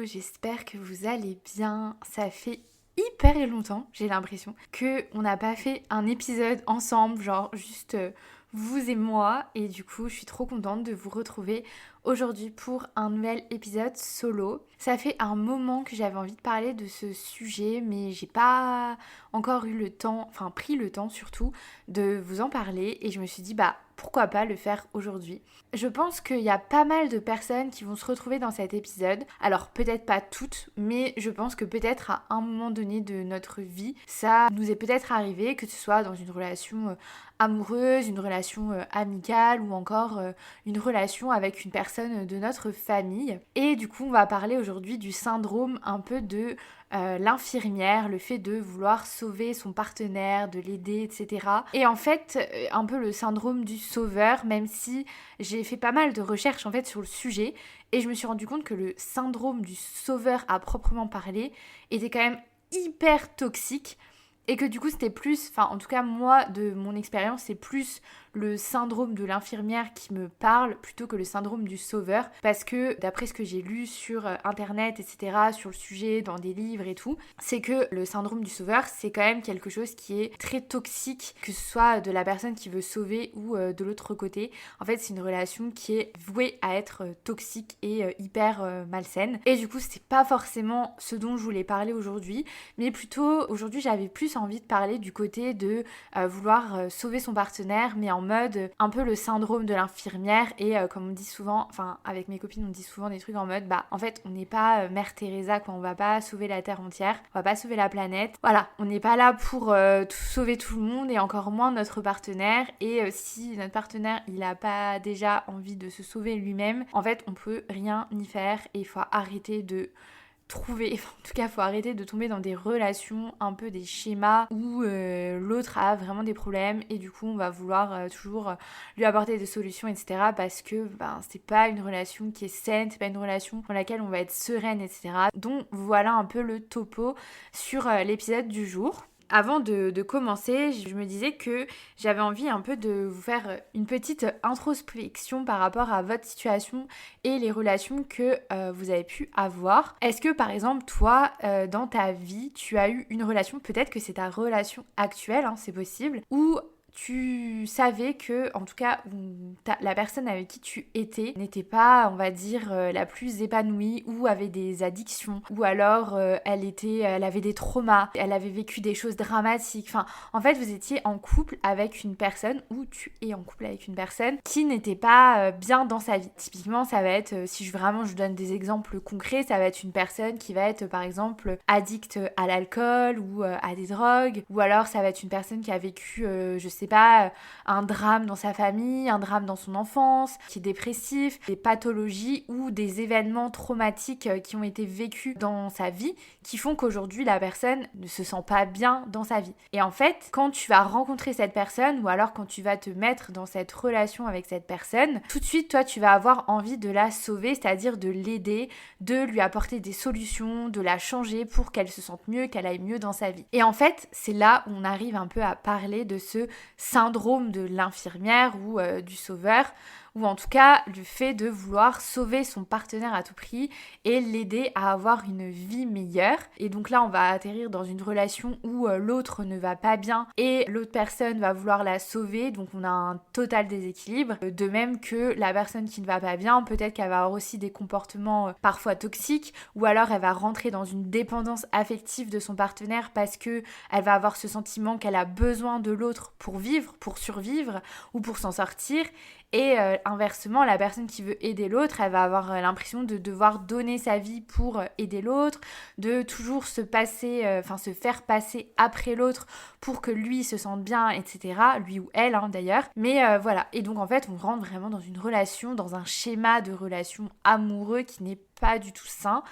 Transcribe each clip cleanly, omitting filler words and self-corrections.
j'espère que vous allez bien. Ça fait hyper longtemps, j'ai l'impression, qu'on n'a pas fait un épisode ensemble, genre juste vous et moi. Et du coup, je suis trop contente de vous retrouver aujourd'hui pour un nouvel épisode solo. Ça fait un moment que j'avais envie de parler de ce sujet, mais j'ai pas encore eu le temps, enfin pris le temps surtout, de vous en parler. Et je me suis dit, pourquoi pas le faire aujourd'hui. Je pense qu'il y a pas mal de personnes qui vont se retrouver dans cet épisode. Alors peut-être pas toutes, mais je pense que peut-être à un moment donné de notre vie, ça nous est peut-être arrivé, que ce soit dans une relation amoureuse, une relation amicale ou encore une relation avec une personne de notre famille. Et du coup, on va parler aujourd'hui du syndrome un peu de l'infirmière, le fait de vouloir sauver son partenaire, de l'aider, etc. Et en fait, un peu le syndrome du sauveur, même si j'ai fait pas mal de recherches en fait sur le sujet, et je me suis rendu compte que le syndrome du sauveur à proprement parler était quand même hyper toxique. Et que du coup c'était plus, enfin en tout cas moi de mon expérience c'est plus le syndrome de l'infirmière qui me parle plutôt que le syndrome du sauveur, parce que d'après ce que j'ai lu sur internet etc, sur le sujet, dans des livres et tout, c'est que le syndrome du sauveur c'est quand même quelque chose qui est très toxique, que ce soit de la personne qui veut sauver ou de l'autre côté. En fait c'est une relation qui est vouée à être toxique et hyper malsaine, et du coup c'est pas forcément ce dont je voulais parler aujourd'hui, mais plutôt aujourd'hui j'avais plus envie de parler du côté de vouloir sauver son partenaire, mais en mode un peu le syndrome de l'infirmière. Et comme on dit souvent, enfin avec mes copines on dit souvent des trucs en mode en fait on n'est pas Mère Teresa quoi, on va pas sauver la terre entière, on va pas sauver la planète, voilà, on n'est pas là pour sauver tout le monde et encore moins notre partenaire. Et si notre partenaire il a pas déjà envie de se sauver lui-même, en fait on peut rien y faire, et il faut arrêter de trouver, en tout cas faut arrêter de tomber dans des relations, un peu des schémas où l'autre a vraiment des problèmes et du coup on va vouloir toujours lui apporter des solutions etc, parce que c'est pas une relation qui est saine, c'est pas une relation dans laquelle on va être sereine etc. Donc voilà un peu le topo sur l'épisode du jour. Avant de commencer, je me disais que j'avais envie un peu de vous faire une petite introspection par rapport à votre situation et les relations que vous avez pu avoir. Est-ce que par exemple toi, dans ta vie, tu as eu une relation, peut-être que c'est ta relation actuelle, c'est possible, ou tu savais que, en tout cas, la personne avec qui tu étais n'était pas, on va dire, la plus épanouie, ou avait des addictions, ou alors elle avait des traumas, elle avait vécu des choses dramatiques. Enfin, en fait, vous étiez en couple avec une personne, ou tu es en couple avec une personne qui n'était pas bien dans sa vie. Typiquement, ça va être, si je donne des exemples concrets, ça va être une personne qui va être, par exemple, addicte à l'alcool ou à des drogues, ou alors ça va être une personne qui a vécu, je sais pas, un drame dans sa famille, un drame dans son enfance, qui est dépressif, des pathologies ou des événements traumatiques qui ont été vécus dans sa vie, qui font qu'aujourd'hui la personne ne se sent pas bien dans sa vie. Et en fait, quand tu vas rencontrer cette personne, ou alors quand tu vas te mettre dans cette relation avec cette personne, tout de suite toi tu vas avoir envie de la sauver, c'est-à-dire de l'aider, de lui apporter des solutions, de la changer pour qu'elle se sente mieux, qu'elle aille mieux dans sa vie. Et en fait, c'est là où on arrive un peu à parler de ce syndrome de l'infirmière ou du sauveur, ou en tout cas le fait de vouloir sauver son partenaire à tout prix et l'aider à avoir une vie meilleure. Et donc là on va atterrir dans une relation où l'autre ne va pas bien et l'autre personne va vouloir la sauver, donc on a un total déséquilibre. De même que la personne qui ne va pas bien, peut-être qu'elle va avoir aussi des comportements parfois toxiques, ou alors elle va rentrer dans une dépendance affective de son partenaire parce que elle va avoir ce sentiment qu'elle a besoin de l'autre pour vivre, pour survivre ou pour s'en sortir. Et inversement, la personne qui veut aider l'autre, elle va avoir l'impression de devoir donner sa vie pour aider l'autre, de toujours se faire passer après l'autre pour que lui se sente bien, etc. Lui ou elle d'ailleurs. Mais voilà, et donc en fait on rentre vraiment dans une relation, dans un schéma de relation amoureux qui n'est pas du tout sain,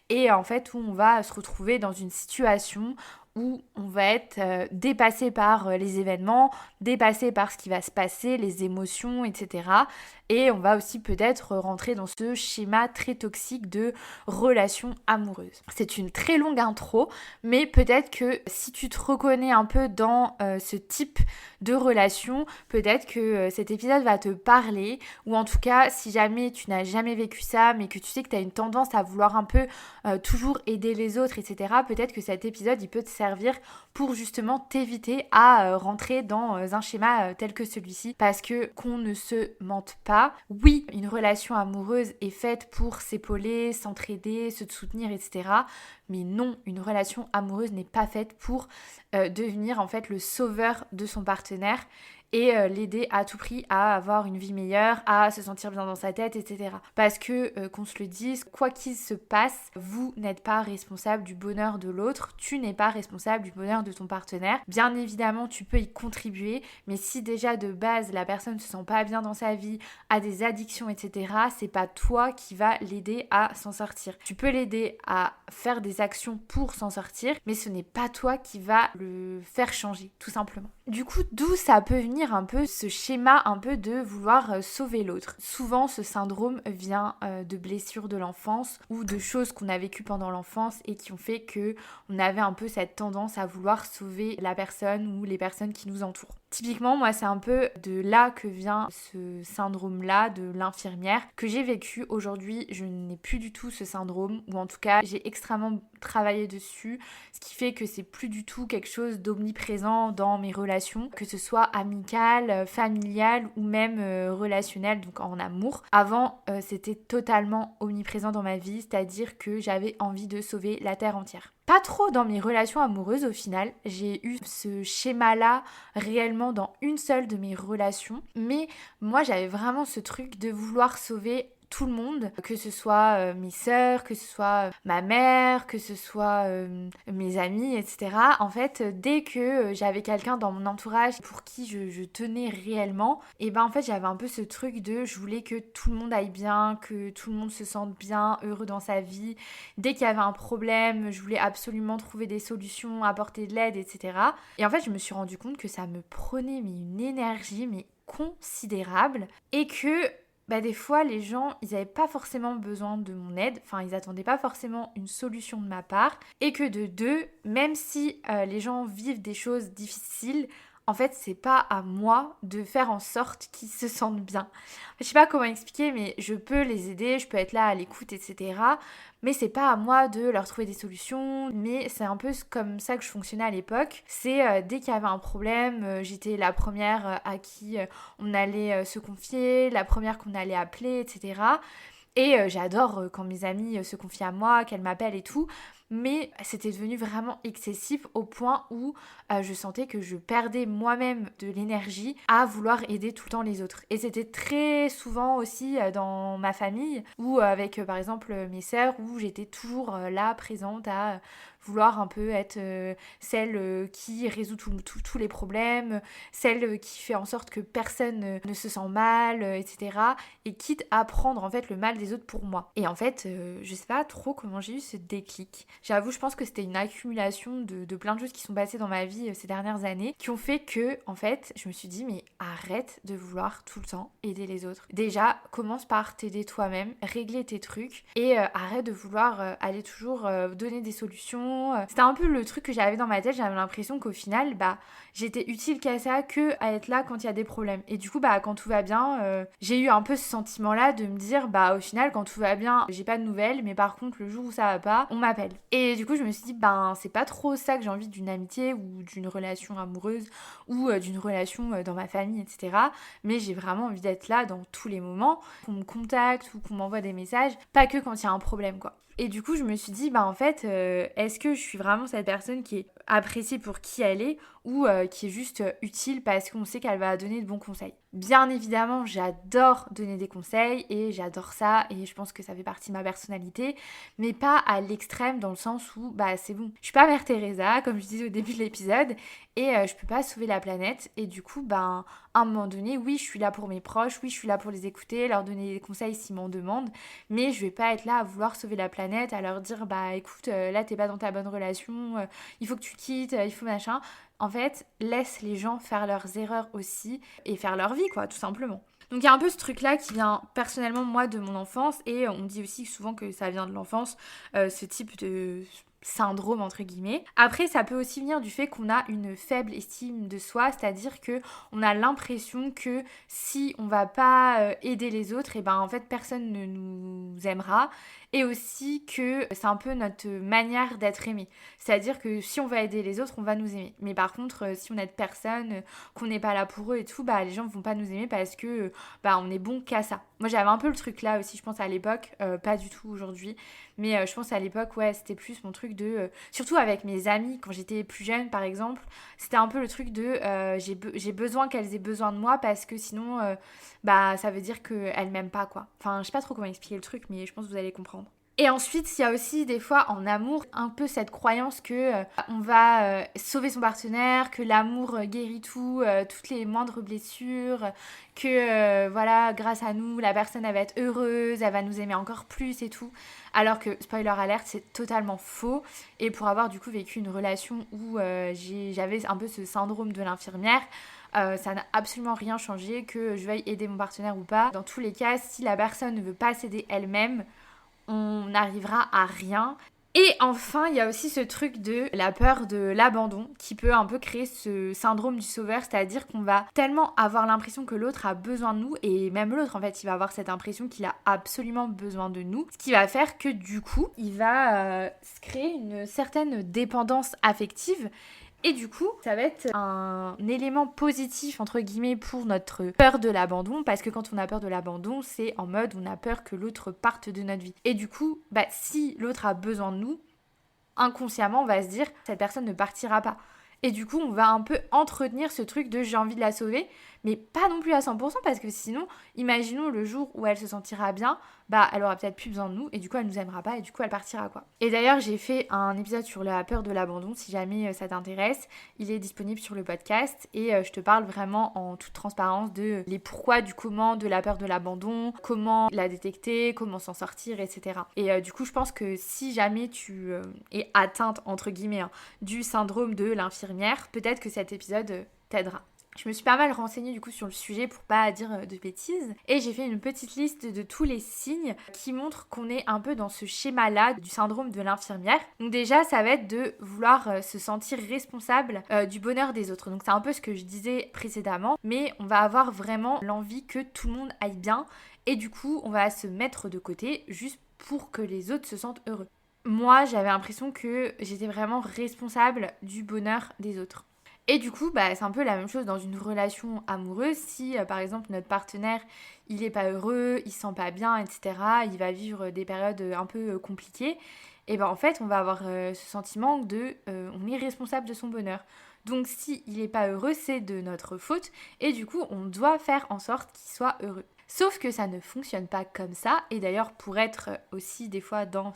et en fait où on va se retrouver dans une situation où on va être dépassé par les événements, dépassé par ce qui va se passer, les émotions, etc. Et on va aussi peut-être rentrer dans ce schéma très toxique de relation amoureuse. C'est une très longue intro, mais peut-être que si tu te reconnais un peu dans ce type de relation, peut-être que cet épisode va te parler, ou en tout cas, si jamais tu n'as jamais vécu ça, mais que tu sais que tu as une tendance à vouloir un peu toujours aider les autres, etc., peut-être que cet épisode, il peut te servir pour justement t'éviter à rentrer dans un schéma tel que celui-ci. Parce que qu'on ne se mente pas, oui, une relation amoureuse est faite pour s'épauler, s'entraider, se soutenir, etc. Mais non, une relation amoureuse n'est pas faite pour devenir en fait le sauveur de son partenaire et l'aider à tout prix à avoir une vie meilleure, à se sentir bien dans sa tête, etc. Parce que, qu'on se le dise, quoi qu'il se passe, vous n'êtes pas responsable du bonheur de l'autre, tu n'es pas responsable du bonheur de ton partenaire. Bien évidemment, tu peux y contribuer, mais si déjà de base, la personne ne se sent pas bien dans sa vie, a des addictions, etc., c'est pas toi qui va l'aider à s'en sortir. Tu peux l'aider à faire des actions pour s'en sortir, mais ce n'est pas toi qui va le faire changer, tout simplement. Du coup, d'où ça peut venir un peu ce schéma un peu de vouloir sauver l'autre. Souvent, ce syndrome vient de blessures de l'enfance ou de choses qu'on a vécues pendant l'enfance et qui ont fait que on avait un peu cette tendance à vouloir sauver la personne ou les personnes qui nous entourent. Typiquement, moi, c'est un peu de là que vient ce syndrome-là de l'infirmière que j'ai vécu. Aujourd'hui, je n'ai plus du tout ce syndrome, ou en tout cas, j'ai extrêmement travaillé dessus, ce qui fait que c'est plus du tout quelque chose d'omniprésent dans mes relations, que ce soit amicales, familiales ou même relationnelles, donc en amour. Avant, c'était totalement omniprésent dans ma vie, c'est-à-dire que j'avais envie de sauver la terre entière. Pas trop dans mes relations amoureuses au final, j'ai eu ce schéma-là réellement dans une seule de mes relations, mais moi j'avais vraiment ce truc de vouloir sauver tout le monde, que ce soit mes sœurs, que ce soit ma mère, que ce soit mes amis, etc. En fait, dès que j'avais quelqu'un dans mon entourage pour qui je tenais réellement, et ben en fait j'avais un peu ce truc de je voulais que tout le monde aille bien, que tout le monde se sente bien, heureux dans sa vie. Dès qu'il y avait un problème, je voulais absolument trouver des solutions, apporter de l'aide, etc. Et en fait je me suis rendu compte que ça me prenait une énergie considérable et que des fois, les gens, ils n'avaient pas forcément besoin de mon aide, enfin, ils n'attendaient pas forcément une solution de ma part, et que de deux, même si les gens vivent des choses difficiles, en fait, c'est pas à moi de faire en sorte qu'ils se sentent bien. Je sais pas comment expliquer, mais je peux les aider, je peux être là à l'écoute, etc. Mais c'est pas à moi de leur trouver des solutions. Mais c'est un peu comme ça que je fonctionnais à l'époque. C'est dès qu'il y avait un problème, j'étais la première à qui on allait se confier, la première qu'on allait appeler, etc. Et j'adore quand mes amis se confient à moi, qu'elles m'appellent et tout. Mais c'était devenu vraiment excessif au point où je sentais que je perdais moi-même de l'énergie à vouloir aider tout le temps les autres. Et c'était très souvent aussi dans ma famille ou avec par exemple mes sœurs où j'étais toujours là présente à vouloir un peu être celle qui résout tous les problèmes, celle qui fait en sorte que personne ne se sent mal, etc. Et quitte à prendre en fait le mal des autres pour moi. Et en fait, je sais pas trop comment j'ai eu ce déclic. J'avoue, je pense que c'était une accumulation de plein de choses qui sont passées dans ma vie ces dernières années qui ont fait que, en fait, je me suis dit, mais arrête de vouloir tout le temps aider les autres. Déjà, commence par t'aider toi-même, régler tes trucs et arrête de vouloir aller toujours donner des solutions. C'était un peu le truc que j'avais dans ma tête, j'avais l'impression qu'au final, j'étais utile qu'à ça, que à être là quand il y a des problèmes. Et du coup, quand tout va bien, j'ai eu un peu ce sentiment-là de me dire, au final, quand tout va bien, j'ai pas de nouvelles, mais par contre, le jour où ça va pas, on m'appelle. Et du coup, je me suis dit, c'est pas trop ça que j'ai envie d'une amitié ou d'une relation amoureuse ou d'une relation dans ma famille, etc. Mais j'ai vraiment envie d'être là dans tous les moments, qu'on me contacte ou qu'on m'envoie des messages, pas que quand il y a un problème, quoi. Et du coup, je me suis dit, en fait, est-ce que je suis vraiment cette personne qui est appréciée pour qui elle est ou qui est juste utile parce qu'on sait qu'elle va donner de bons conseils. Bien évidemment, j'adore donner des conseils et j'adore ça et je pense que ça fait partie de ma personnalité, mais pas à l'extrême dans le sens où c'est bon. Je suis pas Mère Teresa, comme je disais au début de l'épisode, et je peux pas sauver la planète et du coup, à un moment donné, oui, je suis là pour mes proches, oui, je suis là pour les écouter, leur donner des conseils s'ils m'en demandent, mais je vais pas être là à vouloir sauver la planète, à leur dire, écoute, là, t'es pas dans ta bonne relation, il faut que tu quittes, il faut machin. En fait, laisse les gens faire leurs erreurs aussi et faire leur vie, quoi, tout simplement. Donc il y a un peu ce truc-là qui vient personnellement, moi, de mon enfance et on dit aussi souvent que ça vient de l'enfance, ce type de syndrome entre guillemets. Après, ça peut aussi venir du fait qu'on a une faible estime de soi, c'est-à-dire que on a l'impression que si on va pas aider les autres, et ben en fait personne ne nous aimera, et aussi que c'est un peu notre manière d'être aimé. C'est-à-dire que si on va aider les autres, on va nous aimer. Mais par contre, si on aide personne, qu'on n'est pas là pour eux et tout, bah les gens vont pas nous aimer parce que bah on est bon qu'à ça. Moi j'avais un peu le truc là aussi, je pense à l'époque, pas du tout aujourd'hui, mais je pense à l'époque, ouais, c'était plus mon truc de... surtout avec mes amis, quand j'étais plus jeune par exemple, c'était un peu le truc de j'ai besoin qu'elles aient besoin de moi parce que sinon, bah ça veut dire qu'elles m'aiment pas quoi. Enfin, je sais pas trop comment expliquer le truc, mais je pense que vous allez comprendre. Et ensuite, il y a aussi des fois en amour un peu cette croyance que on va sauver son partenaire, que l'amour guérit tout, toutes les moindres blessures, que voilà, grâce à nous, la personne elle va être heureuse, elle va nous aimer encore plus et tout. Alors que, spoiler alert, c'est totalement faux. Et pour avoir du coup vécu une relation où j'avais un peu ce syndrome de l'infirmière, ça n'a absolument rien changé, que je veuille aider mon partenaire ou pas. Dans tous les cas, si la personne ne veut pas s'aider elle-même, on n'arrivera à rien. Et enfin, il y a aussi ce truc de la peur de l'abandon qui peut un peu créer ce syndrome du sauveur, c'est-à-dire qu'on va tellement avoir l'impression que l'autre a besoin de nous, et même l'autre en fait, il va avoir cette impression qu'il a absolument besoin de nous, ce qui va faire que du coup, il va se créer une certaine dépendance affective. Et du coup, ça va être un élément positif, entre guillemets, pour notre peur de l'abandon, parce que quand on a peur de l'abandon, c'est en mode on a peur que l'autre parte de notre vie. Et du coup, bah, si l'autre a besoin de nous, inconsciemment, on va se dire cette personne ne partira pas. Et du coup, on va un peu entretenir ce truc de j'ai envie de la sauver, mais pas non plus à 100% parce que sinon, imaginons le jour où elle se sentira bien, bah elle aura peut-être plus besoin de nous et du coup elle nous aimera pas et du coup elle partira quoi. Et d'ailleurs, j'ai fait un épisode sur la peur de l'abandon, si jamais ça t'intéresse, il est disponible sur le podcast et je te parle vraiment en toute transparence de les pourquoi du comment de la peur de l'abandon, comment la détecter, comment s'en sortir, etc. Et du coup, je pense que si jamais tu es atteinte entre guillemets du syndrome de l'infirmière, peut-être que cet épisode t'aidera. Je me suis pas mal renseignée du coup sur le sujet pour pas dire de bêtises et j'ai fait une petite liste de tous les signes qui montrent qu'on est un peu dans ce schéma-là du syndrome de l'infirmière. Donc déjà, ça va être de vouloir se sentir responsable du bonheur des autres. Donc c'est un peu ce que je disais précédemment, mais on va avoir vraiment l'envie que tout le monde aille bien et du coup, on va se mettre de côté juste pour que les autres se sentent heureux. Moi, j'avais l'impression que j'étais vraiment responsable du bonheur des autres. Et du coup, bah, c'est un peu la même chose dans une relation amoureuse. Si, par exemple, notre partenaire, il est pas heureux, il se sent pas bien, etc., il va vivre des périodes un peu compliquées, et ben en fait, on va avoir ce sentiment de on est responsable de son bonheur. Donc, si il est pas heureux, c'est de notre faute, et du coup, on doit faire en sorte qu'il soit heureux. Sauf que ça ne fonctionne pas comme ça, et d'ailleurs, pour être aussi des fois dans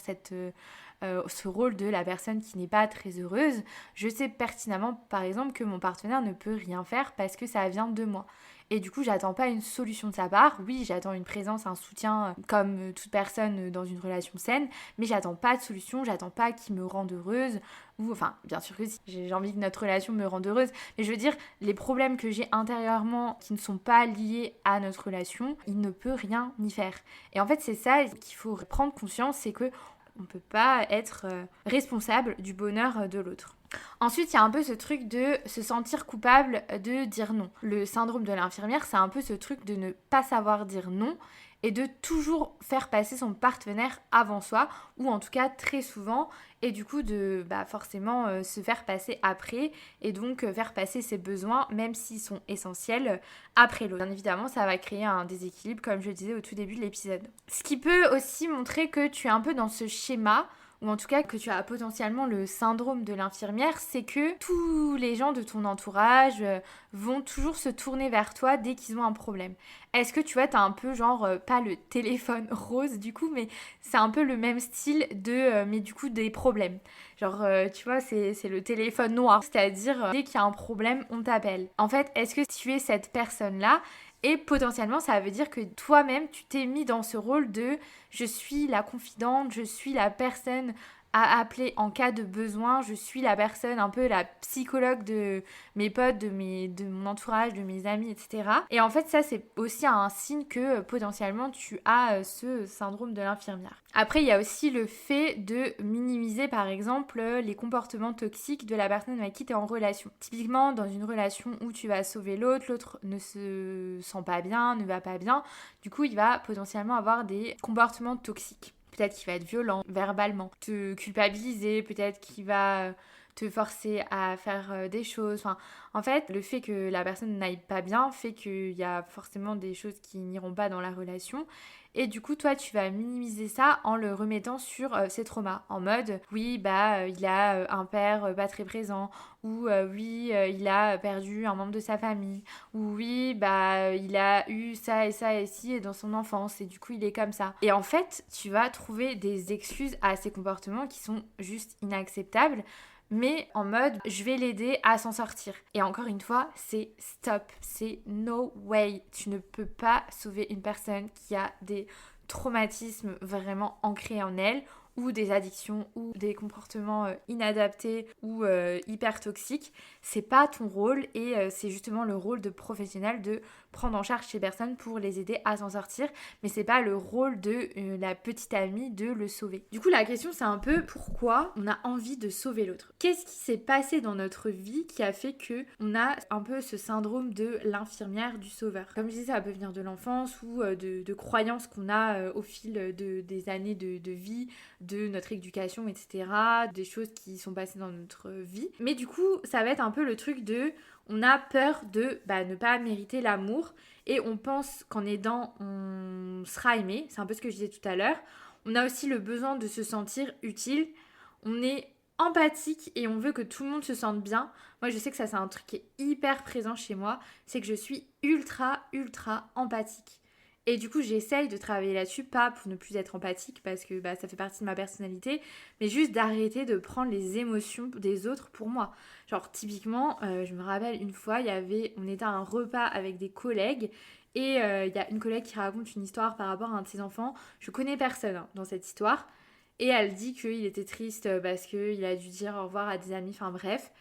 ce rôle de la personne qui n'est pas très heureuse, je sais pertinemment par exemple que mon partenaire ne peut rien faire parce que ça vient de moi. Et du coup, j'attends pas une solution de sa part. Oui, j'attends une présence, un soutien comme toute personne dans une relation saine, mais j'attends pas de solution, j'attends pas qu'il me rende heureuse. Ou enfin, bien sûr que si, j'ai envie que notre relation me rende heureuse, mais je veux dire, les problèmes que j'ai intérieurement qui ne sont pas liés à notre relation, il ne peut rien y faire. Et en fait, c'est ça qu'il faut prendre conscience, c'est que on ne peut pas être responsable du bonheur de l'autre. Ensuite, il y a un peu ce truc de se sentir coupable de dire non. Le syndrome de l'infirmière, c'est un peu ce truc de ne pas savoir dire non et de toujours faire passer son partenaire avant soi, ou en tout cas très souvent, et du coup de forcément se faire passer après, et donc faire passer ses besoins, même s'ils sont essentiels, après l'autre. Bien évidemment, ça va créer un déséquilibre, comme je le disais au tout début de l'épisode. Ce qui peut aussi montrer que tu es un peu dans ce schéma, ou en tout cas que tu as potentiellement le syndrome de l'infirmière, c'est que tous les gens de ton entourage vont toujours se tourner vers toi dès qu'ils ont un problème. Est-ce que tu vois, t'as un peu genre, pas le téléphone rose du coup, mais c'est un peu le même style de, mais du coup des problèmes. Genre, tu vois, c'est le téléphone noir, c'est-à-dire dès qu'il y a un problème, on t'appelle. En fait, est-ce que tu es cette personne-là ? Et potentiellement, ça veut dire que toi-même, tu t'es mis dans ce rôle de « je suis la confidente, je suis la personne à appeler en cas de besoin. Je suis la personne, un peu la psychologue de mes potes, de mon entourage, de mes amis, etc. Et en fait, ça, c'est aussi un signe que potentiellement tu as ce syndrome de l'infirmière. Après, il y a aussi le fait de minimiser, par exemple, les comportements toxiques de la personne avec qui tu es en relation. Typiquement, dans une relation où tu vas sauver l'autre ne se sent pas bien, ne va pas bien, du coup, il va potentiellement avoir des comportements toxiques. Peut-être qu'il va être violent verbalement, te culpabiliser, peut-être qu'il va te forcer à faire des choses. Enfin, en fait, le fait que la personne n'aille pas bien fait qu'il y a forcément des choses qui n'iront pas dans la relation. Et du coup, toi, tu vas minimiser ça en le remettant sur ses traumas. En mode, oui, il a un père pas très présent. Ou oui, il a perdu un membre de sa famille. Ou oui, il a eu ça et ça et ci dans son enfance. Et du coup, il est comme ça. Et en fait, tu vas trouver des excuses à ces comportements qui sont juste inacceptables, mais en mode je vais l'aider à s'en sortir. Et encore une fois, c'est stop, c'est no way. Tu ne peux pas sauver une personne qui a des traumatismes vraiment ancrés en elle, ou des addictions, ou des comportements inadaptés ou hyper toxiques. C'est pas ton rôle, et c'est justement le rôle de professionnel de prendre en charge ces personnes pour les aider à s'en sortir, mais c'est pas le rôle de la petite amie de le sauver. Du coup, la question, c'est un peu pourquoi on a envie de sauver l'autre. Qu'est-ce qui s'est passé dans notre vie qui a fait que on a un peu ce syndrome de l'infirmière du sauveur? Comme je disais, ça peut venir de l'enfance ou de croyances qu'on a au fil des années de vie, de notre éducation, etc. Des choses qui sont passées dans notre vie. Mais du coup, ça va être un peu le truc de on a peur de ne pas mériter l'amour, et on pense qu'en aidant, on sera aimé. C'est un peu ce que je disais tout à l'heure. On a aussi le besoin de se sentir utile. On est empathique et on veut que tout le monde se sente bien. Moi, je sais que ça, c'est un truc qui est hyper présent chez moi. C'est que je suis ultra, ultra empathique. Et du coup, j'essaye de travailler là-dessus, pas pour ne plus être empathique, parce que ça fait partie de ma personnalité, mais juste d'arrêter de prendre les émotions des autres pour moi. Genre, typiquement, je me rappelle une fois, on était à un repas avec des collègues, et il y a une collègue qui raconte une histoire par rapport à un de ses enfants. Je connais personne dans cette histoire, et elle dit qu'il était triste parce qu'il a dû dire au revoir à des amis, enfin bref.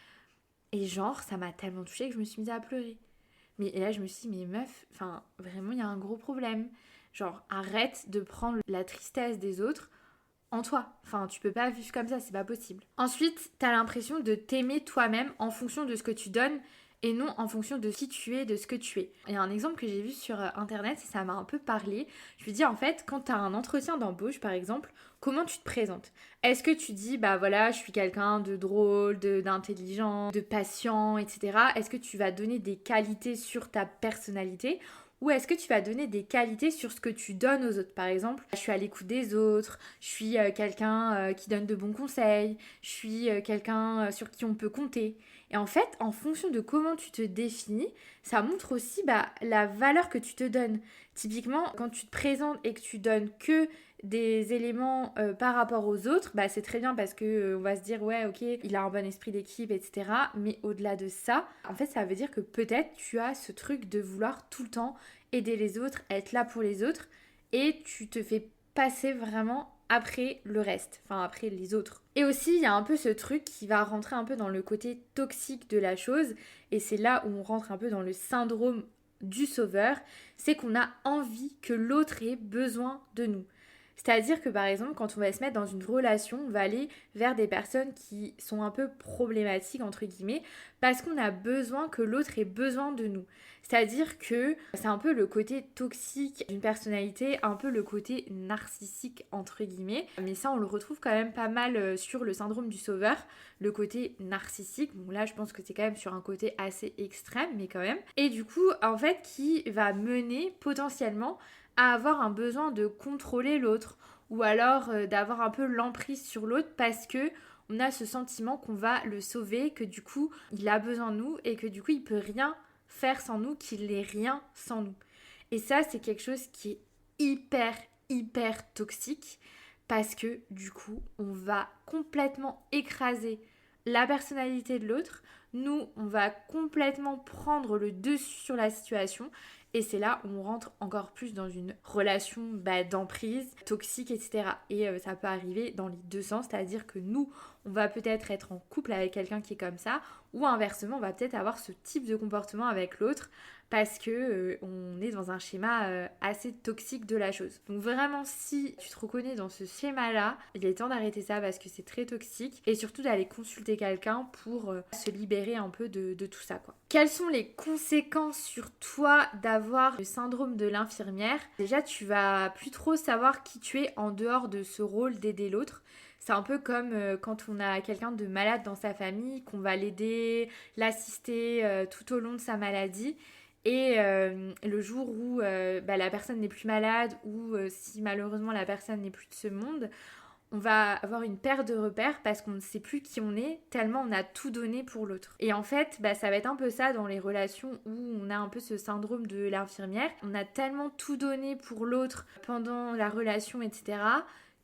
Et genre, ça m'a tellement touchée que je me suis mise à pleurer. Et là, je me suis dit, mais meuf, enfin, vraiment, il y a un gros problème. Genre, arrête de prendre la tristesse des autres en toi. Enfin, tu peux pas vivre comme ça, c'est pas possible. Ensuite, t'as l'impression de t'aimer toi-même en fonction de ce que tu donnes et non en fonction de qui tu es, de ce que tu es. Il y a un exemple que j'ai vu sur internet et ça m'a un peu parlé. Je lui dis en fait, quand tu as un entretien d'embauche par exemple, comment tu te présentes? Est-ce que tu dis voilà, je suis quelqu'un de drôle, d'intelligent, de patient, etc. Est-ce que tu vas donner des qualités sur ta personnalité? Ou est-ce que tu vas donner des qualités sur ce que tu donnes aux autres? Par exemple, je suis à l'écoute des autres, je suis quelqu'un qui donne de bons conseils, je suis quelqu'un sur qui on peut compter. Et en fait, en fonction de comment tu te définis, ça montre aussi la valeur que tu te donnes. Typiquement, quand tu te présentes et que tu donnes que des éléments par rapport aux autres, c'est très bien parce que on va se dire ouais ok, il a un bon esprit d'équipe, etc. Mais au-delà de ça, en fait ça veut dire que peut-être tu as ce truc de vouloir tout le temps aider les autres, être là pour les autres, et tu te fais passer vraiment après le reste, enfin après les autres. Et aussi, il y a un peu ce truc qui va rentrer un peu dans le côté toxique de la chose, et c'est là où on rentre un peu dans le syndrome du sauveur, c'est qu'on a envie que l'autre ait besoin de nous. C'est-à-dire que par exemple, quand on va se mettre dans une relation, on va aller vers des personnes qui sont un peu problématiques, entre guillemets, parce qu'on a besoin que l'autre ait besoin de nous. C'est-à-dire que c'est un peu le côté toxique d'une personnalité, un peu le côté narcissique, entre guillemets. Mais ça, on le retrouve quand même pas mal sur le syndrome du sauveur, le côté narcissique. Bon là, je pense que c'est quand même sur un côté assez extrême, mais quand même. Et du coup, en fait, qui va mener potentiellement à avoir un besoin de contrôler l'autre, ou alors d'avoir un peu l'emprise sur l'autre parce que on a ce sentiment qu'on va le sauver, que du coup il a besoin de nous et que du coup il peut rien faire sans nous, qu'il n'est rien sans nous. Et ça, c'est quelque chose qui est hyper toxique, parce que du coup on va complètement écraser la personnalité de l'autre. Nous, on va complètement prendre le dessus sur la situation, Et c'est là où on rentre encore plus dans une relation d'emprise, toxique, etc. Et ça peut arriver dans les deux sens, c'est-à-dire que nous, on va peut-être être en couple avec quelqu'un qui est comme ça, ou inversement, on va peut-être avoir ce type de comportement avec l'autre parce que on est dans un schéma assez toxique de la chose. Donc vraiment, si tu te reconnais dans ce schéma-là, il est temps d'arrêter ça parce que c'est très toxique et surtout d'aller consulter quelqu'un pour se libérer un peu de tout ça, quoi. Quelles sont les conséquences sur toi d'avoir le syndrome de l'infirmière? Déjà, tu vas plus trop savoir qui tu es en dehors de ce rôle d'aider l'autre. C'est un peu comme quand on a quelqu'un de malade dans sa famille, qu'on va l'aider, l'assister tout au long de sa maladie. Et le jour où la personne n'est plus malade ou si malheureusement la personne n'est plus de ce monde, on va avoir une perte de repères parce qu'on ne sait plus qui on est tellement on a tout donné pour l'autre. Et en fait, ça va être un peu ça dans les relations où on a un peu ce syndrome de l'infirmière. On a tellement tout donné pour l'autre pendant la relation, etc.,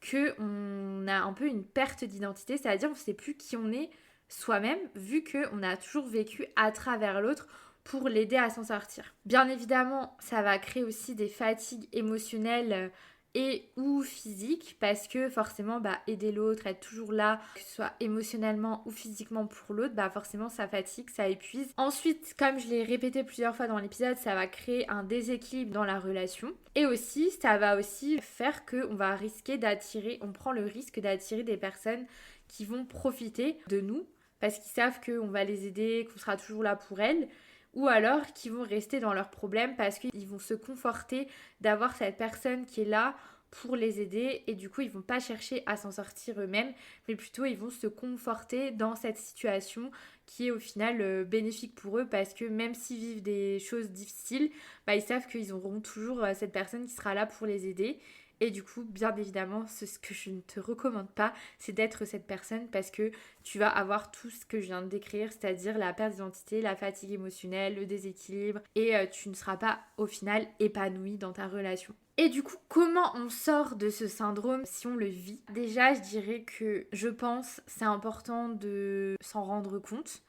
qu'on a un peu une perte d'identité, c'est-à-dire on ne sait plus qui on est soi-même vu qu'on a toujours vécu à travers l'autre pour l'aider à s'en sortir. Bien évidemment, ça va créer aussi des fatigues émotionnelles et ou physiques parce que forcément aider l'autre, être toujours là, que ce soit émotionnellement ou physiquement pour l'autre, forcément ça fatigue, ça épuise. Ensuite, comme je l'ai répété plusieurs fois dans l'épisode, ça va créer un déséquilibre dans la relation et aussi ça va aussi faire qu'on va risquer d'attirer, on prend le risque d'attirer des personnes qui vont profiter de nous parce qu'ils savent qu'on va les aider, qu'on sera toujours là pour elles, ou alors qui vont rester dans leurs problèmes parce qu'ils vont se conforter d'avoir cette personne qui est là pour les aider et du coup ils vont pas chercher à s'en sortir eux-mêmes mais plutôt ils vont se conforter dans cette situation qui est au final bénéfique pour eux parce que même s'ils vivent des choses difficiles, ils savent qu'ils auront toujours cette personne qui sera là pour les aider. Et du coup, bien évidemment, ce que je ne te recommande pas, c'est d'être cette personne parce que tu vas avoir tout ce que je viens de décrire, c'est-à-dire la perte d'identité, la fatigue émotionnelle, le déséquilibre et tu ne seras pas au final épanoui dans ta relation. Et du coup, comment on sort de ce syndrome si on le vit? Déjà, je dirais que je pense c'est important de s'en rendre compte.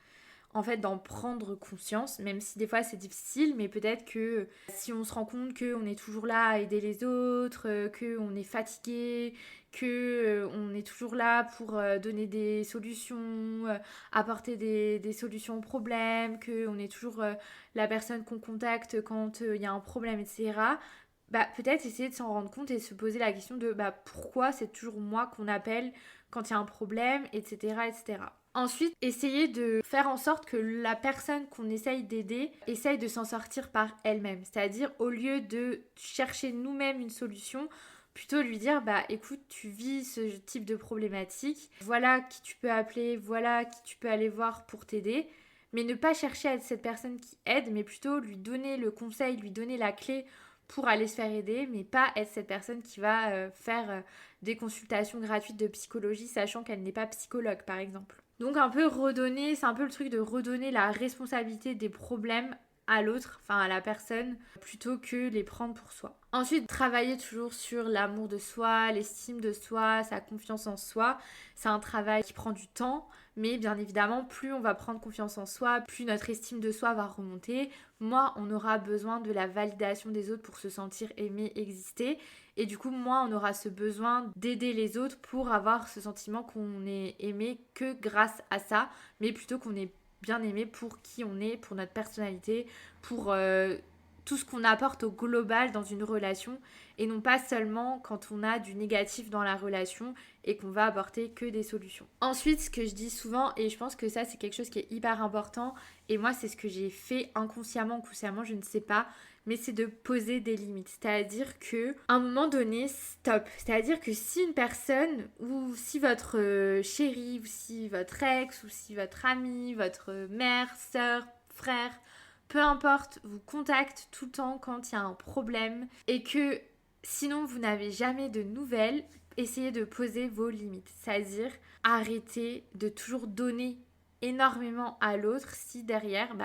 En fait, d'en prendre conscience, même si des fois c'est difficile, mais peut-être que si on se rend compte qu'on est toujours là à aider les autres, qu'on est fatigué, qu'on est toujours là pour donner des solutions, apporter des solutions aux problèmes, qu'on est toujours la personne qu'on contacte quand il y a un problème, etc., peut-être essayer de s'en rendre compte et se poser la question de pourquoi c'est toujours moi qu'on appelle quand il y a un problème, etc., etc. Ensuite, essayer de faire en sorte que la personne qu'on essaye d'aider essaye de s'en sortir par elle-même. C'est-à-dire, au lieu de chercher nous-mêmes une solution, plutôt lui dire, écoute, tu vis ce type de problématique, voilà qui tu peux appeler, voilà qui tu peux aller voir pour t'aider. Mais ne pas chercher à être cette personne qui aide, mais plutôt lui donner le conseil, lui donner la clé pour aller se faire aider, mais pas être cette personne qui va faire des consultations gratuites de psychologie, sachant qu'elle n'est pas psychologue, par exemple. Donc un peu redonner, c'est un peu le truc de redonner la responsabilité des problèmes à l'autre, enfin à la personne, plutôt que les prendre pour soi. Ensuite, travailler toujours sur l'amour de soi, l'estime de soi, sa confiance en soi. C'est un travail qui prend du temps, mais bien évidemment, plus on va prendre confiance en soi, plus notre estime de soi va remonter. Moins on aura besoin de la validation des autres pour se sentir aimé, exister. Et du coup, moins on aura ce besoin d'aider les autres pour avoir ce sentiment qu'on est aimé que grâce à ça, mais plutôt qu'on est bien aimé pour qui on est, pour notre personnalité, pour tout ce qu'on apporte au global dans une relation et non pas seulement quand on a du négatif dans la relation et qu'on va apporter que des solutions. Ensuite, ce que je dis souvent, et je pense que ça c'est quelque chose qui est hyper important, et moi c'est ce que j'ai fait inconsciemment ou consciemment, je ne sais pas, mais c'est de poser des limites. C'est-à-dire que à un moment donné, stop. C'est-à-dire que si une personne, ou si votre chéri, ou si votre ex, ou si votre ami, votre mère, sœur, frère, peu importe, vous contacte tout le temps quand il y a un problème et que sinon vous n'avez jamais de nouvelles, essayez de poser vos limites. C'est-à-dire arrêtez de toujours donner énormément à l'autre si derrière,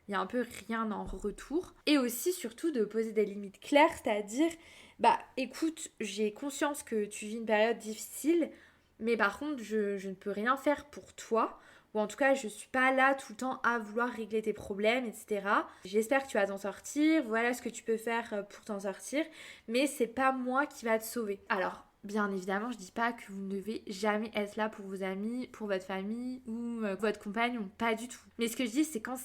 il y a un peu rien en retour. Et aussi, surtout, de poser des limites claires, c'est-à-dire, écoute, j'ai conscience que tu vis une période difficile, mais par contre, je ne peux rien faire pour toi. ou en tout cas je suis pas là tout le temps à vouloir régler tes problèmes, etc. J'espère que tu vas t'en sortir, voilà ce que tu peux faire pour t'en sortir, mais c'est pas moi qui va te sauver. Alors, bien évidemment, je dis pas que vous ne devez jamais être là pour vos amis, pour votre famille ou votre compagnon, pas du tout. Mais ce que je dis, c'est quand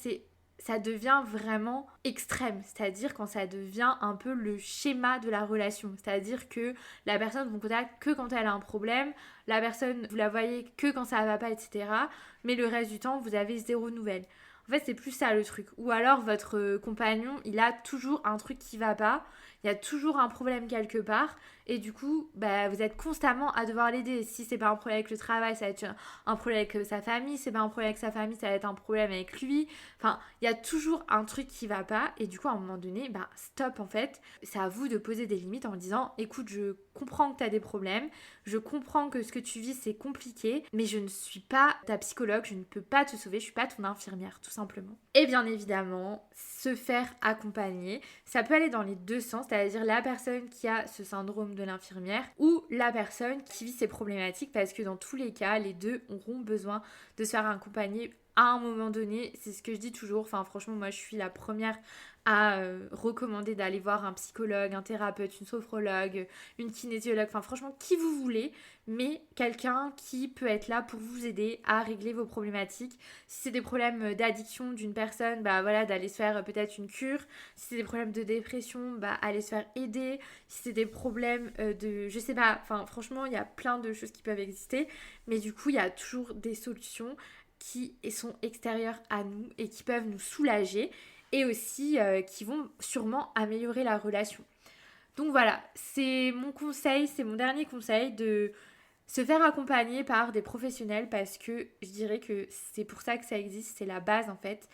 ça devient vraiment extrême, c'est-à-dire quand ça devient un peu le schéma de la relation, c'est-à-dire que la personne vous contacte que quand elle a un problème, la personne vous la voyez que quand ça va pas, etc. Mais le reste du temps, vous avez zéro nouvelle. En fait, c'est plus ça le truc. Ou alors votre compagnon, il a toujours un truc qui va pas, il y a toujours un problème quelque part, et du coup, vous êtes constamment à devoir l'aider. Si c'est pas un problème avec le travail, ça va être un problème avec sa famille. Si c'est pas un problème avec sa famille, ça va être un problème avec lui. Enfin, il y a toujours un truc qui va pas, et du coup, à un moment donné, stop en fait. C'est à vous de poser des limites en disant, écoute, je comprends que tu as des problèmes, je comprends que ce que tu vis c'est compliqué, mais je ne suis pas ta psychologue, je ne peux pas te sauver, je suis pas ton infirmière, tout simplement. Et bien évidemment, se faire accompagner, ça peut aller dans les deux sens, c'est-à-dire la personne qui a ce syndrome de l'infirmière ou la personne qui vit ces problématiques, parce que dans tous les cas, les deux auront besoin de se faire accompagner à un moment donné. C'est ce que je dis toujours, enfin franchement moi je suis la première à recommander d'aller voir un psychologue, un thérapeute, une sophrologue, une kinésiologue, enfin franchement qui vous voulez, mais quelqu'un qui peut être là pour vous aider à régler vos problématiques. Si c'est des problèmes d'addiction d'une personne, voilà, d'aller se faire peut-être une cure. Si c'est des problèmes de dépression, aller se faire aider. Si c'est des problèmes je sais pas, enfin franchement il y a plein de choses qui peuvent exister, mais du coup il y a toujours des solutions qui sont extérieures à nous et qui peuvent nous soulager et aussi qui vont sûrement améliorer la relation. Donc voilà, c'est mon conseil, c'est mon dernier conseil, de se faire accompagner par des professionnels, parce que je dirais que c'est pour ça que ça existe, c'est la base en fait,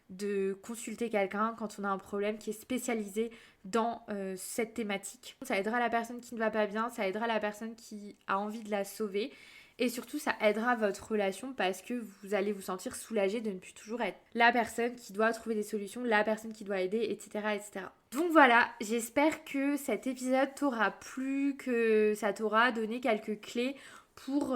de consulter quelqu'un quand on a un problème qui est spécialisé dans cette thématique. Ça aidera la personne qui ne va pas bien, ça aidera la personne qui a envie de la sauver. Et surtout, ça aidera votre relation parce que vous allez vous sentir soulagé de ne plus toujours être la personne qui doit trouver des solutions, la personne qui doit aider, etc. etc. Donc voilà, j'espère que cet épisode t'aura plu, que ça t'aura donné quelques clés pour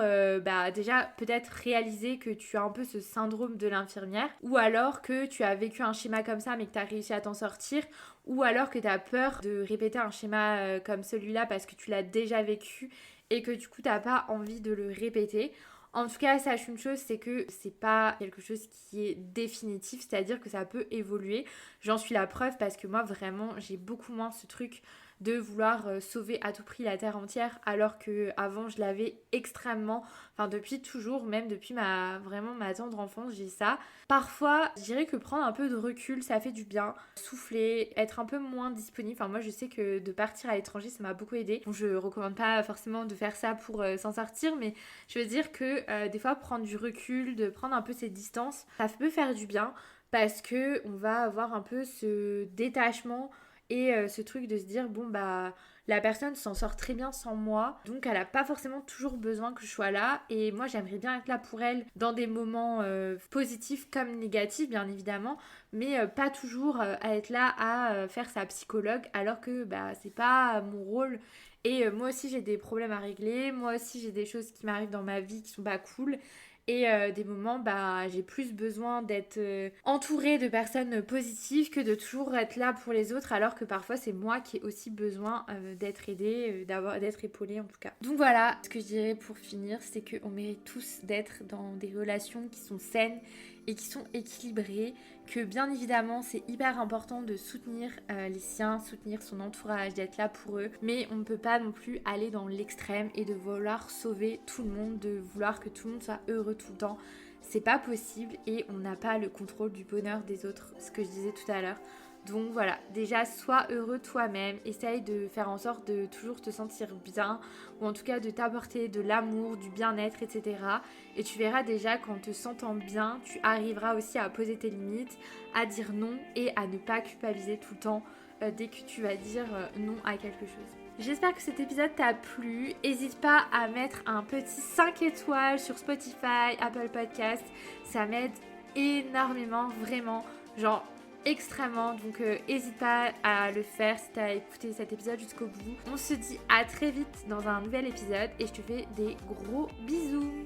déjà peut-être réaliser que tu as un peu ce syndrome de l'infirmière, ou alors que tu as vécu un schéma comme ça mais que tu as réussi à t'en sortir, ou alors que tu as peur de répéter un schéma comme celui-là parce que tu l'as déjà vécu et que du coup t'as pas envie de le répéter. En tout cas, sache une chose, c'est que c'est pas quelque chose qui est définitif, c'est-à-dire que ça peut évoluer. J'en suis la preuve parce que moi vraiment j'ai beaucoup moins ce truc de vouloir sauver à tout prix la terre entière, alors que avant je l'avais extrêmement, enfin depuis toujours, même depuis ma tendre enfance, j'ai ça. Parfois, je dirais que prendre un peu de recul, ça fait du bien, souffler, être un peu moins disponible. Enfin moi je sais que de partir à l'étranger, ça m'a beaucoup aidé. Donc je recommande pas forcément de faire ça pour s'en sortir, mais je veux dire que des fois prendre du recul, de prendre un peu ses distances, ça peut faire du bien, parce que on va avoir un peu ce détachement et ce truc de se dire la personne s'en sort très bien sans moi, donc elle a pas forcément toujours besoin que je sois là, et moi j'aimerais bien être là pour elle dans des moments positifs comme négatifs bien évidemment, mais pas toujours à être là à faire sa psychologue, alors que c'est pas mon rôle. Et moi aussi j'ai des problèmes à régler, moi aussi j'ai des choses qui m'arrivent dans ma vie qui sont pas cool. Et des moments, j'ai plus besoin d'être entourée de personnes positives que de toujours être là pour les autres, alors que parfois c'est moi qui ai aussi besoin d'être aidée, d'être épaulée en tout cas. Donc voilà, ce que je dirais pour finir, c'est qu'on mérite tous d'être dans des relations qui sont saines et qui sont équilibrées, que bien évidemment c'est hyper important de soutenir les siens, soutenir son entourage, d'être là pour eux, mais on ne peut pas non plus aller dans l'extrême et de vouloir sauver tout le monde, de vouloir que tout le monde soit heureux tout le temps. C'est pas possible et on n'a pas le contrôle du bonheur des autres, ce que je disais tout à l'heure. Donc voilà, déjà sois heureux toi-même, essaye de faire en sorte de toujours te sentir bien, ou en tout cas de t'apporter de l'amour, du bien-être, etc. Et tu verras déjà qu'en te sentant bien, tu arriveras aussi à poser tes limites, à dire non et à ne pas culpabiliser tout le temps dès que tu vas dire non à quelque chose. J'espère que cet épisode t'a plu. N'hésite pas à mettre un petit 5 étoiles sur Spotify, Apple Podcast. Ça m'aide énormément, vraiment. Genre extrêmement, donc n'hésite pas à le faire si t'as écouté cet épisode jusqu'au bout. On se dit à très vite dans un nouvel épisode et je te fais des gros bisous.